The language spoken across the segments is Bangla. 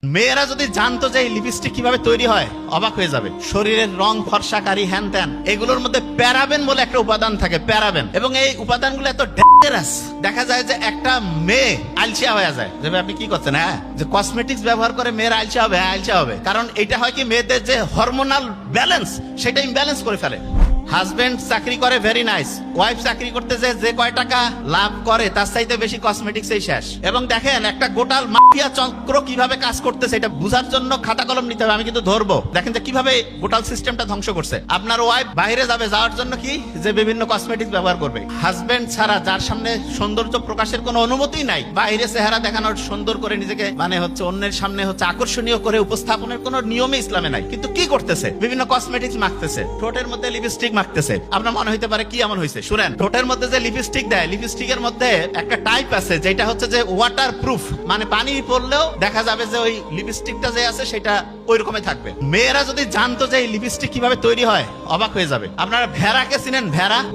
মেয়েরা যদি জানতো যে এই লিপস্টিক কিভাবে তৈরি হয় অবাক হয়ে যাবে। শরীরের রং ফর্সাকারী হ্যান ত্যান, এগুলোর মধ্যে প্যারাবেন বলে একটা উপাদান থাকে, প্যারাবেন। এবং এই উপাদানগুলো এত ডেঞ্জারাস, দেখা যায় যে একটা মেয়ে আলসিয়া হয়ে যায়। যে আপনি কি করছেন, হ্যাঁ যে কসমেটিক্স ব্যবহার করে মেয়েরা আলসিয়া হবে, হ্যাঁ আলসিয়া হবে। কারণ এটা হয় কি, মেয়েদের যে হরমোনাল ব্যালেন্স সেটা ইমব্যালেন্স করে ফেলে। হাজবেন্ড চাকরি করে, ভেরি নাইস। ওয়াইফ চাকরি করতে যে কয় টাকা লাভ করে তার চাইতে বেশি কসমেটিক্সেই শেষ। এবং দেখেন একটা গোটাল মাফিয়া চক্র কিভাবে কাজ করতেছে, এটা বুঝার জন্য খাতা কলম নিতে হবে। আমি কিন্তু ধরবো, দেখেন যে কিভাবে গোটাল সিস্টেমটা ধ্বংস করছে। আপনার ওয়াইফ বাইরে যাবে, যাওয়ার জন্য কি যে বিভিন্ন কসমেটিক্স ব্যবহার করবে। হাজবেন্ড ছাড়া, যার সামনে সৌন্দর্য প্রকাশের কোনো অনুমতি নাই, বাইরে চেহারা দেখানোর, সুন্দর করে নিজেকে অন্যের সামনে আকর্ষণীয় করে উপস্থাপনের কোনো নিয়মে ইসলামে নাই, কিন্তু কি করতেছে, বিভিন্ন কসমেটিক্স মাখতেছে, ঠোঁটের মধ্যে লিপস্টিক মাখতেছে। আপনার মনে হইতে পারে কি এমন হয়েছে, শুনেন, ঠোঁটের মধ্যে যে লিপস্টিক দেয়, লিপস্টিকের মধ্যে একটা টাইপ আছে যেটা হচ্ছে যে ওয়াটার প্রুফ, মানে পানি পড়লেও দেখা যাবে যে ওই লিপস্টিকটা যে আছে সেটা ওই রকমই থাকবে। মেয়েরা যদি জানতো যে এই লিপস্টিক কিভাবে তৈরি হয় অবাক হয়ে যাবে। আপনারা ভেড়াকে চিনেন?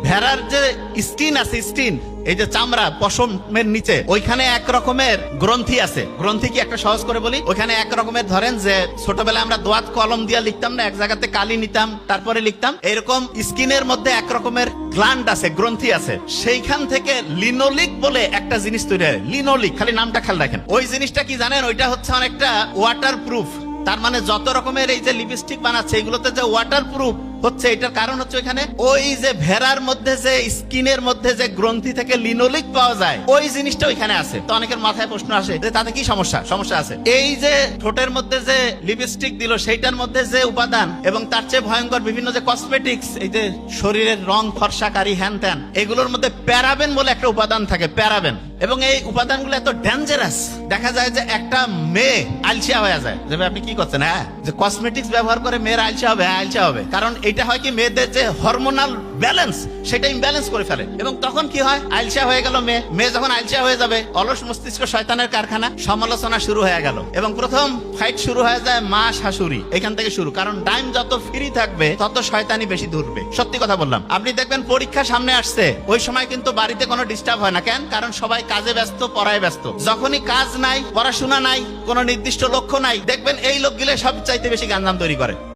ভেড়ার যে স্কিন আছে, স্কিন, এই যে চামড়া পশমের নিচে, ওইখানে এক রকমের গ্রন্থি আছে। গ্রন্থি কি একটা সহজ করে বলি, ওইখানে এক রকমের, ধরেন যে ছোটবেলায় আমরা দোয়াত কলম দিয়ে লিখতাম না, এক জায়গাতে কালি নিতাম তারপরে লিখতাম, এরকম স্কিনের মধ্যে এক রকমের গ্ল্যান্ড আছে, গ্রন্থি আছে। সেইখান থেকে লিনোলিক বলে একটা জিনিস তৈরি হয়। লিনোলিক, খালি নামটা খেয়াল রাখেন। ওই জিনিসটা কি জানেন, ওইটা হচ্ছে অনেকটা ওয়াটার প্রুফ। তার মানে যত রকমের এই যে লিপস্টিক বানাচ্ছে এগুলোতে যে ওয়াটার প্রুফ হচ্ছে, এটার কারণ হচ্ছে ওইখানে ওই যে ভেড়ার মধ্যে যে স্কিনের মধ্যে যে গ্রন্থি থেকে লিনোলিক পাওয়া যায়, ওই জিনিসটা ওইখানে আছে। তো অনেকের মাথায় প্রশ্ন আসে যে তাতে কি সমস্যা আছে। এই যে ঠোঁটের মধ্যে যে লিপস্টিক দিল, সেইটার মধ্যে যে উপাদান, এবং তার চেয়ে ভয়ঙ্কর বিভিন্ন যে কসমেটিক্স, এই যে শরীরের রং ফর্সাকারী হ্যান ত্যান, এগুলোর মধ্যে প্যারাবেন বলে একটা উপাদান থাকে, প্যারাবেন। এবং এই উপাদানগুলো এত ডেঞ্জারাস, দেখা যায় যে একটা মেয়ে আলসিয়া হয়ে যায়। যে আপনি কি করছেন, হ্যাঁ যে কসমেটিক্স ব্যবহার করে মেয়েরা আলসিয়া হবে, হ্যাঁ আলসিয়া হবে। কারণ এটা হয় কি, মেয়েদের যে হরমোনাল ব্যালেন্স সেটা ইমব্যালেন্স করে ফেলে। এবং তখন কি হয়, আলসিয়া হয়ে গেল মেয়ে যখন আলসিয়া হয়ে যাবে, অলস মস্তিষ্ক শয়তানের কারখানা, সমালোচনা শুরু হয়ে গেল। এবং প্রথম ফাইট শুরু হয়ে যায় মা শাশুড়ি, এখান থেকে শুরু। কারণ টাইম যত ফ্রি থাকবে তত শয়তানি বেশি ধরবে। সত্যি কথা বললাম। আপনি দেখবেন পরীক্ষা সামনে আসছে, ওই সময় কিন্তু বাড়িতে কোনো ডিস্টার্ব হয় না। কেন? কারণ সবাই কাজে ব্যস্ত, পড়ায় ব্যস্ত। যখনই কাজ নাই, পড়াশোনা নাই, কোনো নির্দিষ্ট লক্ষ্য নাই, দেখবেন এই লোকগুলো সব চাইতে বেশি গাঞ্জাম তৈরি করে।